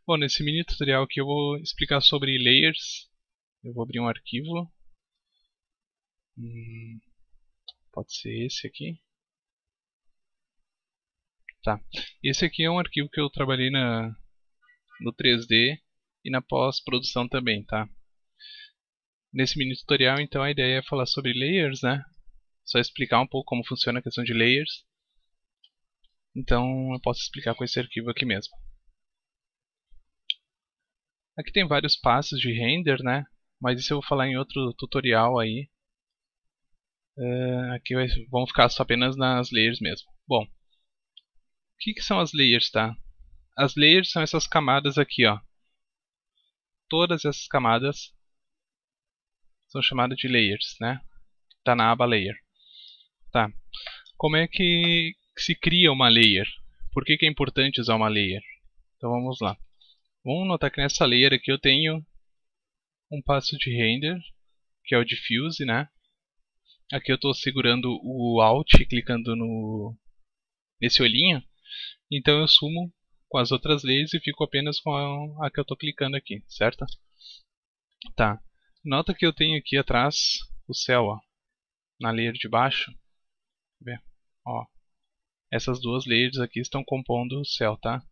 Bom, nesse mini tutorial aqui eu vou explicar sobre layers. Eu vou abrir um arquivo. Pode ser esse aqui. Tá. Esse aqui é um arquivo que eu trabalhei no 3D e na pós-produção também, tá? Nesse mini tutorial, então, a ideia é falar sobre layers, né? Só explicar um pouco como funciona a questão de layers. Então, eu posso explicar com esse arquivo aqui mesmo. Aqui tem vários passos de render, né? Mas isso eu vou falar em outro tutorial aí. Aqui vamos ficar só apenas nas layers mesmo. Bom, o que são as layers, tá? As layers são essas camadas aqui, ó. Todas essas camadas são chamadas de layers, né? Tá na aba layer. Tá. Como é que se cria uma layer? Por que é importante usar uma layer? Então vamos lá. Vamos notar que nessa layer aqui eu tenho um passo de render, que é o diffuse, né? Aqui eu estou segurando o Alt e clicando nesse olhinho. Então eu sumo com as outras layers e fico apenas com a que eu estou clicando aqui, certo? Tá. Nota que eu tenho aqui atrás o céu, ó, na layer de baixo. Ver? Ó, essas duas layers aqui estão compondo o céu, tá?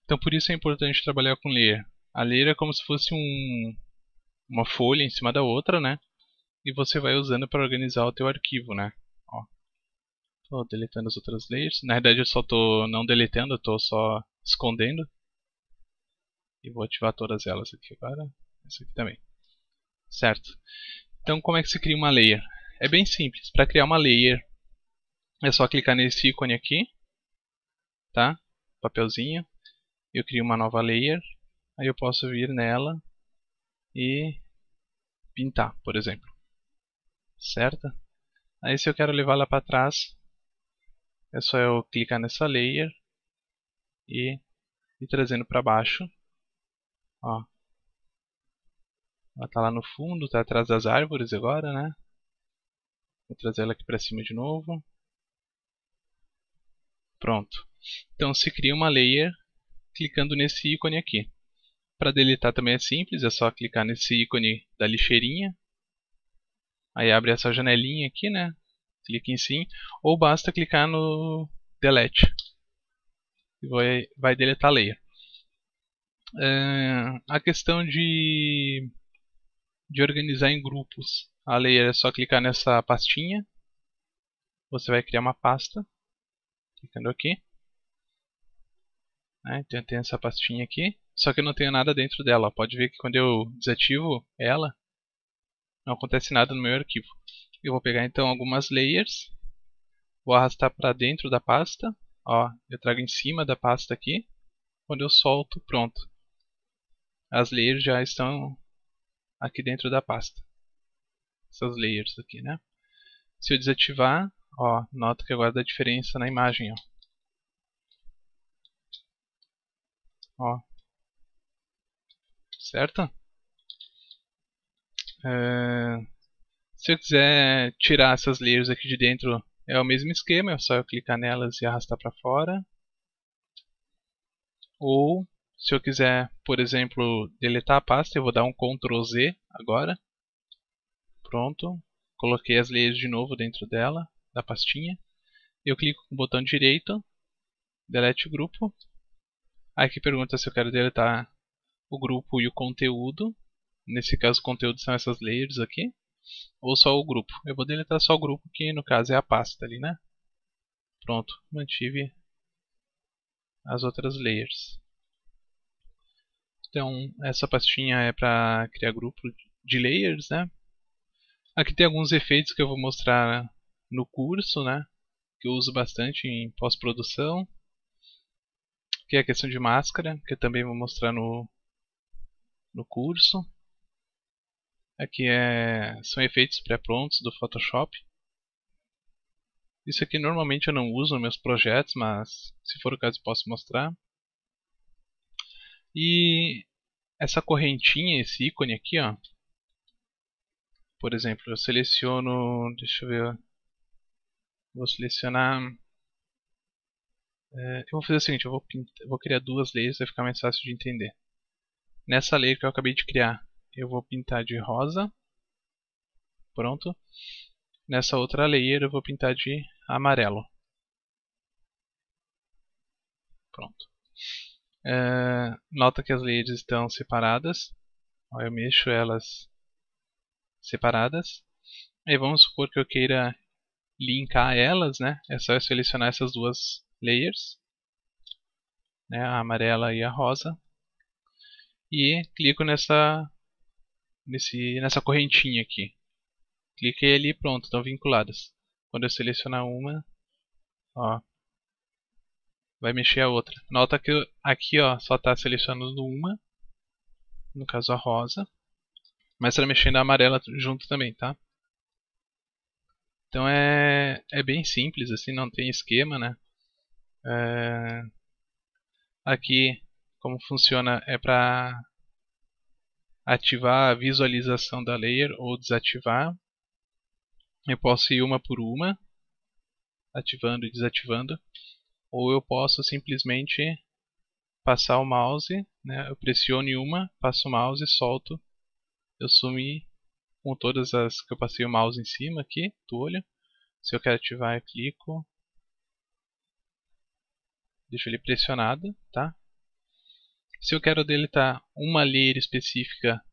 Então por isso é importante trabalhar com layer. A layer é como se fosse uma folha em cima da outra, né? E você vai usando para organizar o teu arquivo, né? Ó, tô deletando as outras layers. Na verdade eu só tô não deletando, eu tô só escondendo. E vou ativar todas elas aqui agora. Essa aqui também. Certo? Então como é que se cria uma layer? É bem simples. Para criar uma layer é só clicar nesse ícone aqui, tá? Papelzinho. Eu crio uma nova layer. Aí eu posso vir nela e pintar, por exemplo. Certo? Aí se eu quero levá-la para trás, é só eu clicar nessa layer e ir trazendo para baixo. Ó. Ela está lá no fundo, está atrás das árvores agora, né? Vou trazer ela aqui para cima de novo. Pronto. Então se cria uma layer clicando nesse ícone aqui. Para deletar também é simples, é só clicar nesse ícone da lixeirinha. Aí abre essa janelinha aqui, né? Clique em sim. Ou basta clicar no delete. E vai deletar a layer. A questão de organizar em grupos. A layer é só clicar nessa pastinha. Você vai criar uma pasta. Clicando aqui. Então tem essa pastinha aqui. Só que eu não tenho nada dentro dela. Pode ver que quando eu desativo ela, não acontece nada no meu arquivo. Eu vou pegar então algumas layers. Vou arrastar para dentro da pasta. Ó, eu trago em cima da pasta aqui. Quando eu solto, pronto. As layers já estão aqui dentro da pasta. Essas layers aqui, né? Se eu desativar, ó, nota que agora dá diferença na imagem, ó. Ó. Certo? Se eu quiser tirar essas layers aqui de dentro, é o mesmo esquema, é só eu clicar nelas e arrastar para fora. Ou, se eu quiser, por exemplo, deletar a pasta, eu vou dar um Ctrl Z agora. Pronto. Coloquei as layers de novo dentro dela, da pastinha. Eu clico com o botão direito, delete o grupo. Aqui pergunta se eu quero deletar o grupo e o conteúdo. Nesse caso, o conteúdo são essas layers aqui. Ou só o grupo. Eu vou deletar só o grupo, que no caso é a pasta ali, né? Pronto, mantive as outras layers. Então, essa pastinha é para criar grupo de layers, né? Aqui tem alguns efeitos que eu vou mostrar no curso, né? Que eu uso bastante em pós-produção. Que é a questão de máscara, que eu também vou mostrar no curso. Aqui são efeitos pré-prontos do Photoshop. Isso aqui normalmente eu não uso nos meus projetos, mas se for o caso eu posso mostrar. E essa correntinha, esse ícone aqui, ó. Por exemplo, eu seleciono, deixa eu ver, vou selecionar Eu vou fazer o seguinte, eu vou criar duas layers, vai ficar mais fácil de entender. Nessa layer que eu acabei de criar, eu vou pintar de rosa. Pronto. Nessa outra layer eu vou pintar de amarelo. Pronto. Nota que as layers estão separadas. Eu mexo elas separadas. Aí vamos supor que eu queira linkar elas, né? É só eu selecionar essas duas layers, né? A amarela e a rosa. E clico nessa correntinha aqui. Cliquei ali e pronto, estão vinculadas. Quando eu selecionar uma, ó, vai mexer a outra. Nota que aqui ó, só está selecionando uma, no caso a rosa, mas está mexendo a amarela junto também, tá? Então é bem simples, assim, não tem esquema, né? Aqui, como funciona, é para ativar a visualização da layer ou desativar. Eu posso ir uma por uma, ativando e desativando, ou eu posso simplesmente passar o mouse, né? Eu pressiono em uma, passo o mouse e solto. Eu sumi com todas as que eu passei o mouse em cima aqui do olho. Se eu quero ativar, eu clico, deixo ele pressionado, tá? Se eu quero deletar uma layer específica,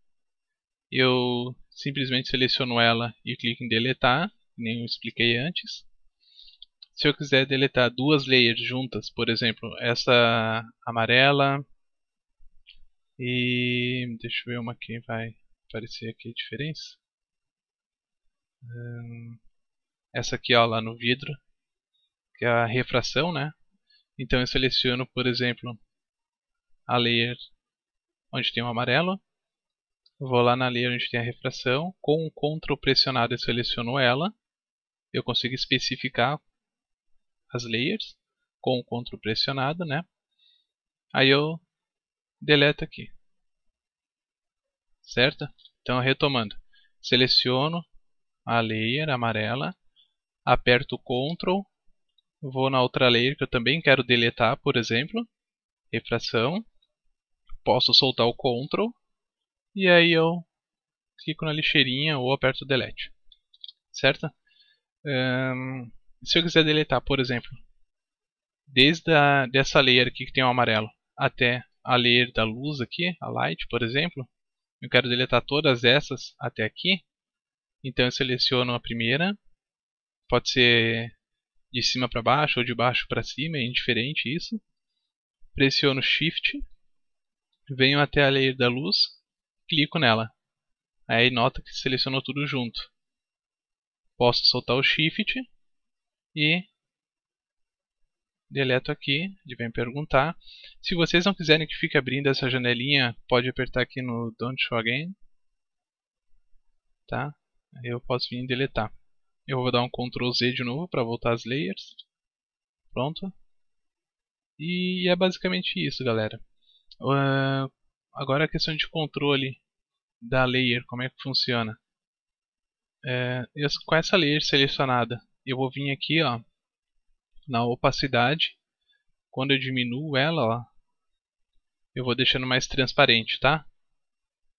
eu simplesmente seleciono ela e clico em deletar, nem eu expliquei antes. Se eu quiser deletar duas layers juntas, por exemplo, essa amarela e deixa eu ver uma que vai aparecer aqui a diferença. Essa aqui ó, lá no vidro, que é a refração, né? Então eu seleciono, por exemplo, a layer onde tem o amarelo. Vou lá na layer onde tem a refração. Com o Ctrl pressionado eu seleciono ela. Eu consigo especificar as layers com o Ctrl pressionado, né? Aí eu deleto aqui. Certo? Então retomando. Seleciono a layer amarela. Aperto o Ctrl. Vou na outra layer que eu também quero deletar, por exemplo. Refração. Posso soltar o Ctrl. E aí eu clico na lixeirinha ou aperto o Delete. Certo? Se eu quiser deletar, por exemplo, desde dessa layer aqui que tem o amarelo até a layer da luz aqui, a light, por exemplo, eu quero deletar todas essas até aqui. Então eu seleciono a primeira. Pode ser de cima para baixo ou de baixo para cima, é indiferente isso. Pressiono Shift, venho até a layer da luz, clico nela. Aí nota que selecionou tudo junto. Posso soltar o Shift e deleto aqui. Ele vem perguntar. Se vocês não quiserem que fique abrindo essa janelinha, pode apertar aqui no Don't Show Again. Tá? Aí eu posso vir e deletar. Eu vou dar um Ctrl Z de novo para voltar as layers. Pronto. E é basicamente isso, galera. Agora a questão de controle da layer, como é que funciona? Com essa layer selecionada, eu vou vir aqui ó, na opacidade. Quando eu diminuo ela, ó, eu vou deixando mais transparente, tá?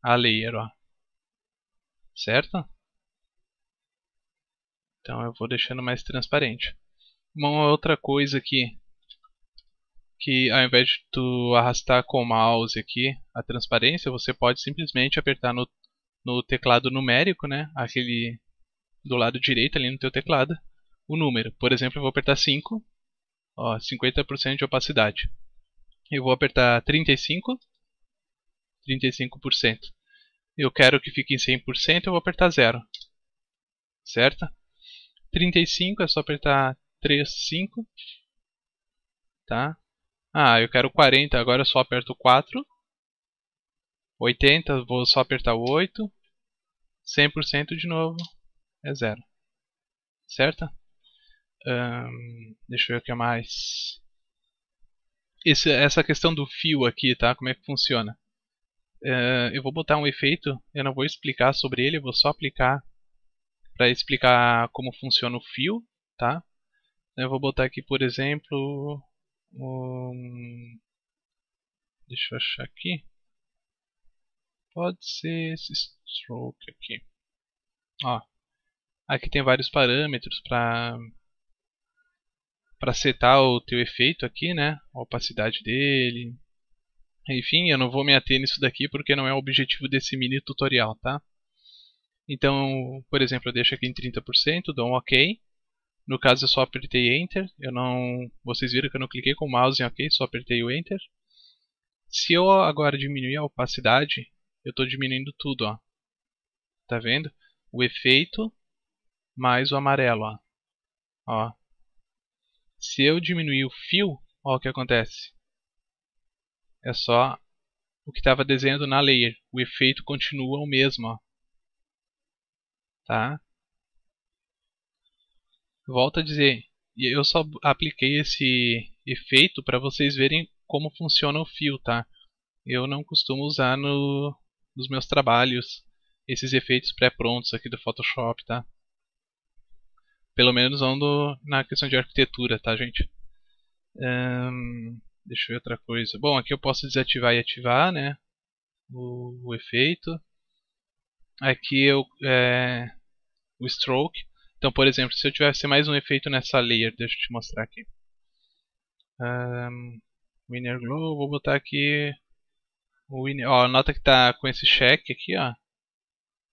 A layer, ó. Certo? Então eu vou deixando mais transparente. Uma outra coisa aqui, que ao invés de tu arrastar com o mouse aqui a transparência, você pode simplesmente apertar no teclado numérico, né? Aquele do lado direito ali no teu teclado, o número. Por exemplo, eu vou apertar 5, ó, 50% de opacidade. Eu vou apertar 35, 35%. Eu quero que fique em 100%, eu vou apertar 0. Certo? 35 é só apertar 3, 5. Tá? Eu quero 40, agora eu só aperto 4. 80, vou só apertar o 8. 100% de novo é 0. Certo? Deixa eu ver o que mais. Essa questão do fio aqui, tá? Como é que funciona? Eu vou botar um efeito, eu não vou explicar sobre ele, eu vou só aplicar para explicar como funciona o fio, tá? Eu vou botar aqui, por exemplo, Deixa eu achar aqui. Pode ser esse stroke aqui. Ó, aqui tem vários parâmetros para setar o teu efeito aqui, né? A opacidade dele. Enfim, eu não vou me ater nisso daqui porque não é o objetivo desse mini tutorial, tá? Então, por exemplo, eu deixo aqui em 30%, dou um OK. No caso eu só apertei Enter, vocês viram que eu não cliquei com o mouse em OK, só apertei o Enter. Se eu agora diminuir a opacidade, eu estou diminuindo tudo, ó. Tá vendo? O efeito mais o amarelo, ó. Ó. Se eu diminuir o fio, ó o que acontece. É só o que estava desenhando na layer. O efeito continua o mesmo, ó. Tá? Volto a dizer, eu só apliquei esse efeito para vocês verem como funciona o fio, tá? Eu não costumo usar nos meus trabalhos esses efeitos pré-prontos aqui do Photoshop, tá? Pelo menos não na questão de arquitetura, tá, gente? Deixa eu ver outra coisa. Bom, aqui eu posso desativar e ativar, né? O efeito. Aqui o stroke. Então, por exemplo, se eu tivesse mais um efeito nessa layer, deixa eu te mostrar aqui. Winner Glow, vou botar aqui o Winner. Ó, nota que tá com esse check aqui, ó.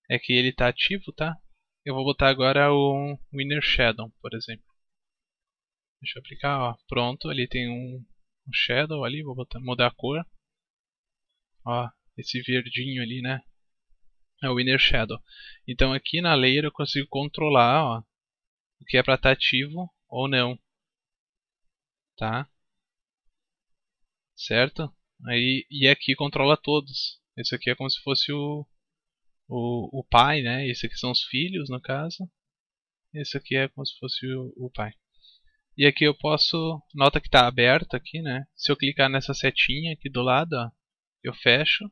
É que ele tá ativo, tá? Eu vou botar agora o Winner Shadow, por exemplo. Deixa eu aplicar, ó. Pronto, ali tem um Shadow ali, vou mudar a cor. Ó, esse verdinho ali, né? É o Inner Shadow. Então aqui na layer eu consigo controlar, ó, o que é para estar ativo ou não, tá? Certo? Aí, e aqui controla todos. Esse aqui é como se fosse o pai, né? Esse aqui são os filhos, no caso. Esse aqui é como se fosse o pai. E aqui eu posso, nota que está aberto aqui, né? Se eu clicar nessa setinha aqui do lado, ó, eu fecho.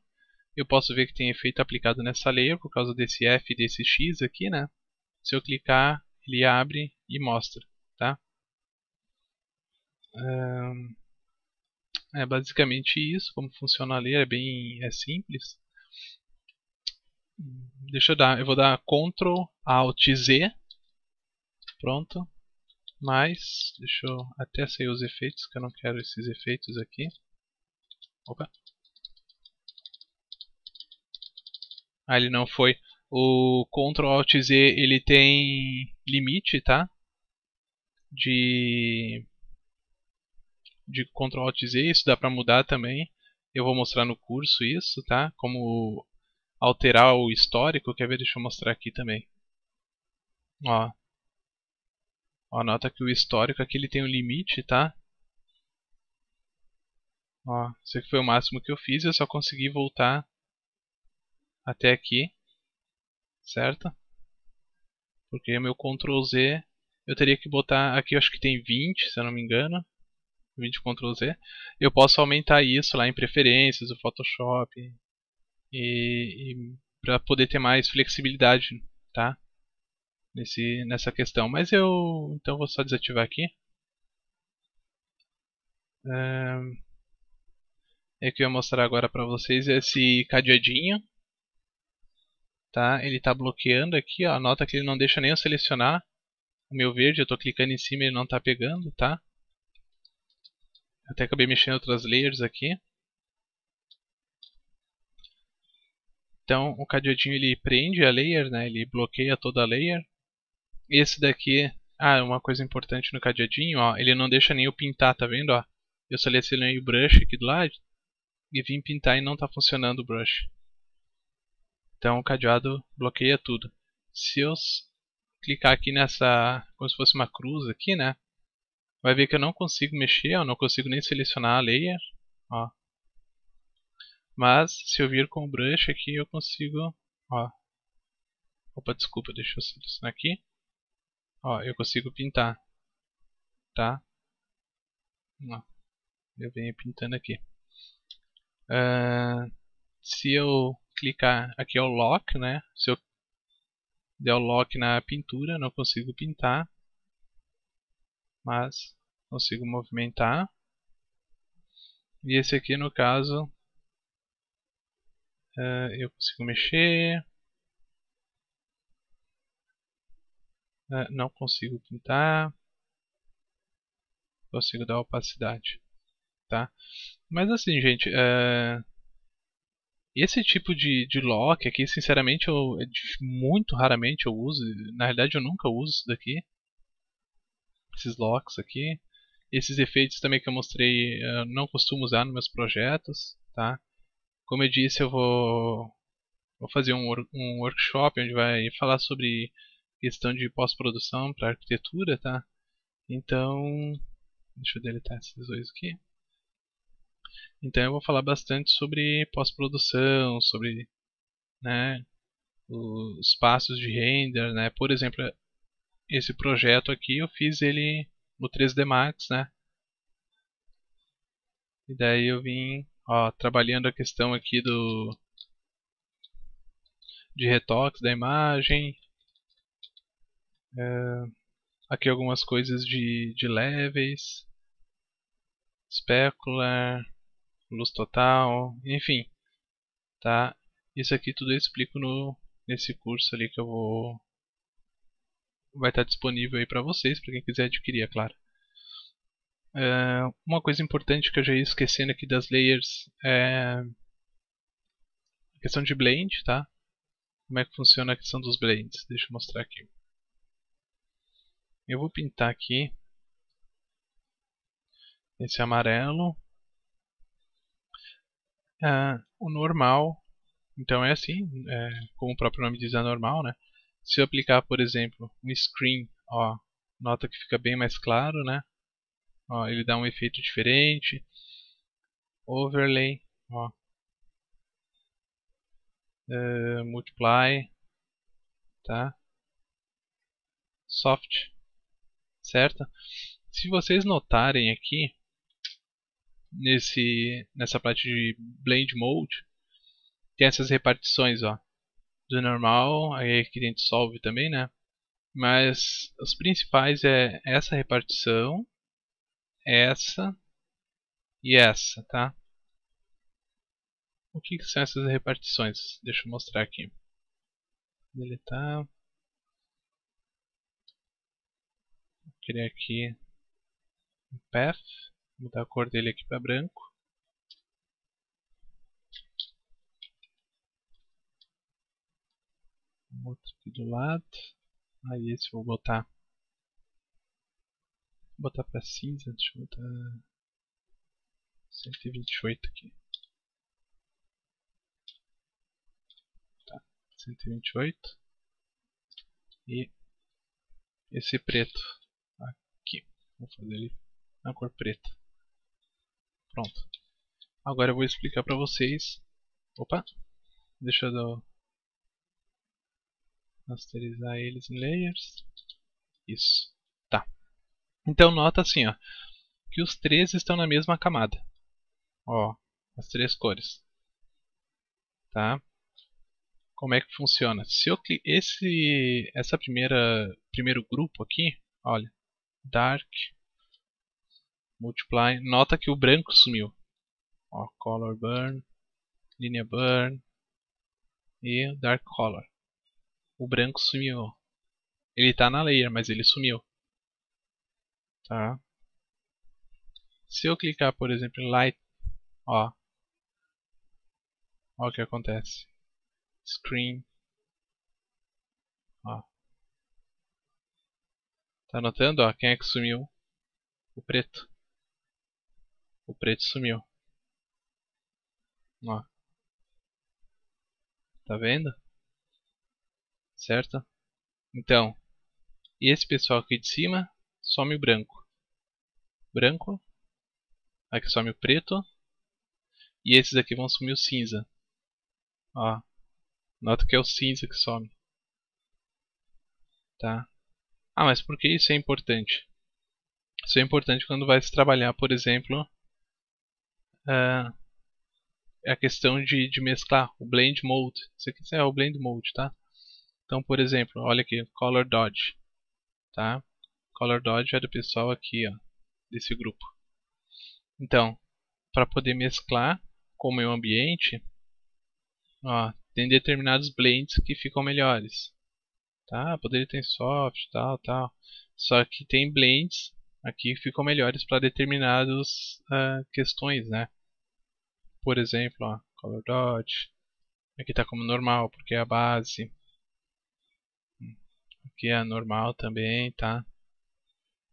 Eu posso ver que tem efeito aplicado nessa layer por causa desse F e desse X aqui, né? Se eu clicar, ele abre e mostra, tá? É basicamente isso, como funciona a layer, é simples. Eu vou dar Ctrl Alt Z, pronto. Mas, deixa eu até sair os efeitos, que eu não quero esses efeitos aqui. Opa. Ah, ele não foi. O Ctrl Alt Z, ele tem limite, tá? De Ctrl Alt Z, isso dá pra mudar também. Eu vou mostrar no curso isso, tá? Como alterar o histórico, quer ver? Deixa eu mostrar aqui também. Ó, nota que o histórico aqui ele tem um limite, tá? Ó, esse aqui foi o máximo que eu fiz, eu só consegui voltar até aqui, certo? Porque meu Ctrl Z, eu teria que botar aqui, eu acho que tem 20, se eu não me engano. 20 Ctrl Z. Eu posso aumentar isso lá em preferências do Photoshop e para poder ter mais flexibilidade, tá? Nessa questão. Mas eu então vou só desativar aqui. É que eu ia mostrar agora para vocês esse cadeadinho, tá? Ele está bloqueando aqui, ó. Nota que ele não deixa nem eu selecionar o meu verde. Eu estou clicando em cima e ele não está pegando, tá? Até acabei mexendo em outras layers aqui. Então o cadeadinho ele prende a layer, né? Ele bloqueia toda a layer. Esse daqui, uma coisa importante no cadeadinho, ó, ele não deixa nem eu pintar, tá vendo, ó? Eu selecionei o brush aqui do lado e vim pintar e não está funcionando o brush. Então o cadeado bloqueia tudo. Se eu clicar aqui nessa, como se fosse uma cruz aqui, né? Vai ver que eu não consigo mexer, eu não consigo nem selecionar a layer, ó. Mas se eu vir com o brush aqui eu consigo, ó. Opa, desculpa, deixa eu selecionar aqui. Ó, eu consigo pintar, tá? Ó, eu venho pintando aqui. Se eu clicar aqui é o lock, né? Se eu der o lock na pintura, não consigo pintar, mas consigo movimentar. E esse aqui, no caso, eu consigo mexer. Não consigo pintar. Consigo dar opacidade. Tá? Mas assim, gente, esse tipo de lock aqui, sinceramente, muito raramente eu uso. Na realidade, eu nunca uso isso daqui. Esses locks aqui. Esses efeitos também que eu mostrei, eu não costumo usar nos meus projetos. Tá? Como eu disse, eu vou fazer um workshop onde vai falar sobre questão de pós-produção para arquitetura. Tá? Então, deixa eu deletar esses dois aqui. Então eu vou falar bastante sobre pós-produção, sobre, né, os passos de render, né? Por exemplo, esse projeto aqui eu fiz ele no 3D Max, né? E daí eu vim, ó, trabalhando a questão aqui de retoques da imagem, aqui algumas coisas de levels, specular, luz total, enfim, tá? Isso aqui tudo eu explico nesse curso ali que eu vai estar disponível aí para vocês, para quem quiser adquirir, é claro. Uma coisa importante que eu já ia esquecendo aqui das layers é a questão de blend, tá? Como é que funciona a questão dos blends? Deixa eu mostrar aqui. Eu vou pintar aqui esse amarelo. O normal, então é assim, como o próprio nome diz, é normal, né? Se eu aplicar, por exemplo, um screen, ó, nota que fica bem mais claro, né? Ó, ele dá um efeito diferente. Overlay, ó, multiply, tá? Soft, certo? Se vocês notarem aqui nessa parte de Blend Mode, tem essas repartições, ó, do normal, aí que a gente solve também, né? Mas as principais é essa repartição, essa e essa, tá? O que são essas repartições? Deixa eu mostrar aqui. Deletar. Vou criar aqui um path, mudar a cor dele aqui para branco. Outro aqui do lado. Aí esse eu vou botar para cinza, deixa eu botar 128 aqui. Tá, 128. E esse preto aqui. Vou fazer ele na cor preta. Pronto. Agora eu vou explicar para vocês. Opa! Deixa eu masterizar eles em layers. Isso. Tá. Então nota assim, ó, que os três estão na mesma camada. Ó, as três cores. Tá? Como é que funciona? Se eu essa primeiro grupo aqui, olha, dark, multiply, nota que o branco sumiu. Ó, color burn, linha burn e dark color. O branco sumiu. Ele está na layer, mas ele sumiu. Tá? Se eu clicar, por exemplo, em light, ó o que acontece. Screen, ó. Tá notando, ó, quem é que sumiu? O preto. O preto sumiu. Ó. Tá vendo? Certo? Então, e esse pessoal aqui de cima some o branco. Branco. Aqui some o preto. E esses aqui vão sumir o cinza. Ó. Nota que é o cinza que some. Tá? Ah, mas por que isso é importante? Isso é importante quando vai se trabalhar, por exemplo, a questão de mesclar o Blend Mode. Isso aqui é o Blend Mode, tá? Então, por exemplo, olha aqui, Color Dodge. Tá? Color Dodge é do pessoal aqui, ó, desse grupo. Então, para poder mesclar com o meu ambiente, ó, tem determinados blends que ficam melhores, tá? Poderia ter soft, tal. Só que tem blends aqui que ficam melhores para determinadas questões, né? Por exemplo, ó, Color Dodge. Aqui está como normal, porque é a base. Aqui é a normal também, tá?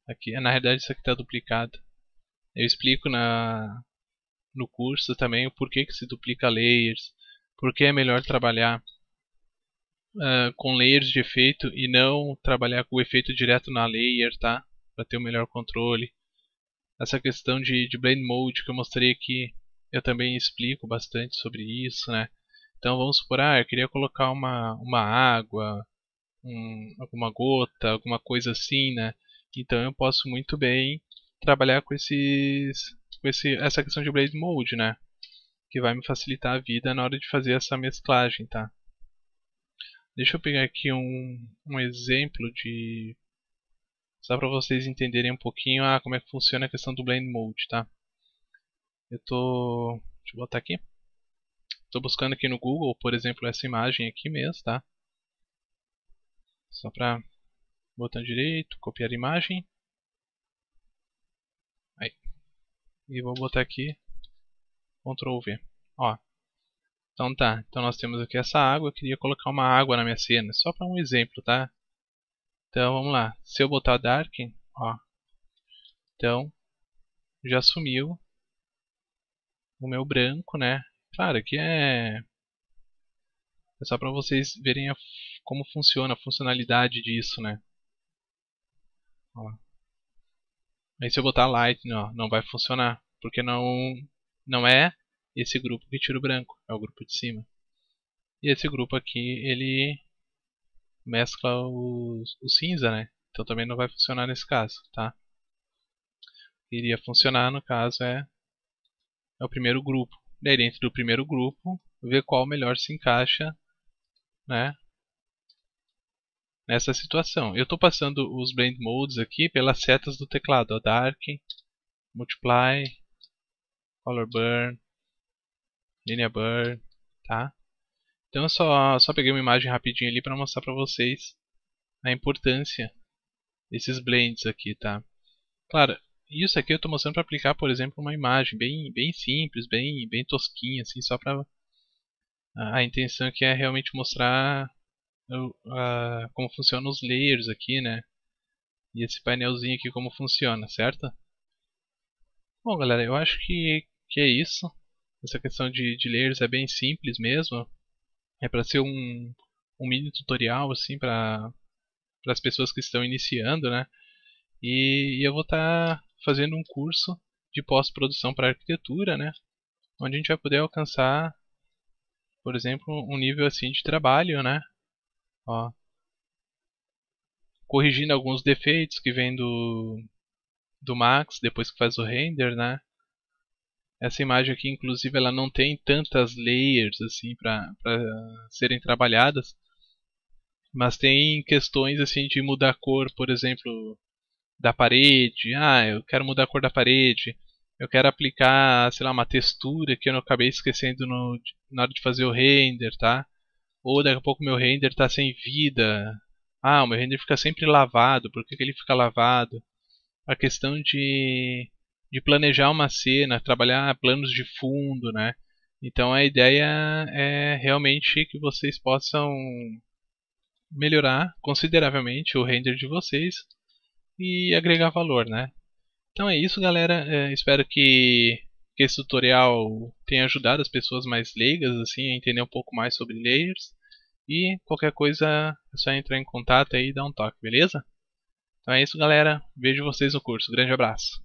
Aqui, na realidade, isso aqui está duplicado. Eu explico no curso também o porquê que se duplica layers, porque é melhor trabalhar com layers de efeito e não trabalhar com o efeito direto na layer, tá? Para ter o melhor controle. Essa questão de blend mode que eu mostrei aqui, eu também explico bastante sobre isso, né? Então vamos supor, eu queria colocar uma água, alguma gota, alguma coisa assim, né? Então eu posso muito bem trabalhar com essa questão de blend mode, né? Que vai me facilitar a vida na hora de fazer essa mesclagem, tá? Deixa eu pegar aqui um exemplo de só para vocês entenderem um pouquinho como é que funciona a questão do blend mode, tá? Deixa eu botar aqui. Estou buscando aqui no Google, por exemplo, essa imagem aqui mesmo, tá? Só para botão direito, copiar a imagem. Aí. E vou botar aqui Ctrl V. Ó. Então tá. Então nós temos aqui essa água. Eu queria colocar uma água na minha cena, só para um exemplo, tá? Então vamos lá. Se eu botar Dark, ó. Então já sumiu o meu branco, né? Claro, aqui é só para vocês verem como funciona a funcionalidade disso, né? Ó. Aí se eu botar Light, não vai funcionar, porque não é esse grupo que tira o branco, é o grupo de cima. E esse grupo aqui, ele mescla o cinza, né? Então também não vai funcionar nesse caso, tá? Iria funcionar, no caso, é o primeiro grupo. Daí dentro do primeiro grupo, ver qual melhor se encaixa, né? Nessa situação. Eu estou passando os blend modes aqui pelas setas do teclado, ó, Dark, Multiply, Color Burn, Linear Burn, tá? Então eu só peguei uma imagem rapidinho ali para mostrar para vocês a importância desses blends aqui, tá? Claro, isso aqui eu estou mostrando para aplicar, por exemplo, uma imagem bem simples, bem tosquinha, assim, só para a intenção aqui é realmente mostrar como funcionam os layers aqui, né? E esse painelzinho aqui como funciona, certo? Bom, galera, eu acho que é isso. Essa questão de layers é bem simples mesmo. É para ser um mini tutorial assim para as pessoas que estão iniciando, né? E eu vou estar fazendo um curso de pós-produção para arquitetura, né? Onde a gente vai poder alcançar, por exemplo, um nível assim de trabalho, né? Ó, corrigindo alguns defeitos que vem do Max depois que faz o render, né? Essa imagem aqui, inclusive, ela não tem tantas layers assim para serem trabalhadas, mas tem questões assim de mudar a cor, por exemplo, da parede. Eu quero mudar a cor da parede. Eu quero aplicar, sei lá, uma textura que eu não acabei esquecendo na hora de fazer o render, tá? Ou daqui a pouco meu render está sem vida. O meu render fica sempre lavado. Por que ele fica lavado? A questão de planejar uma cena, trabalhar planos de fundo, né? Então a ideia é realmente que vocês possam melhorar consideravelmente o render de vocês e agregar valor, né? Então é isso, galera. Espero que esse tutorial tenha ajudado as pessoas mais leigas assim, a entender um pouco mais sobre layers. E qualquer coisa é só entrar em contato aí e dar um toque, beleza? Então é isso, galera. Vejo vocês no curso. Grande abraço.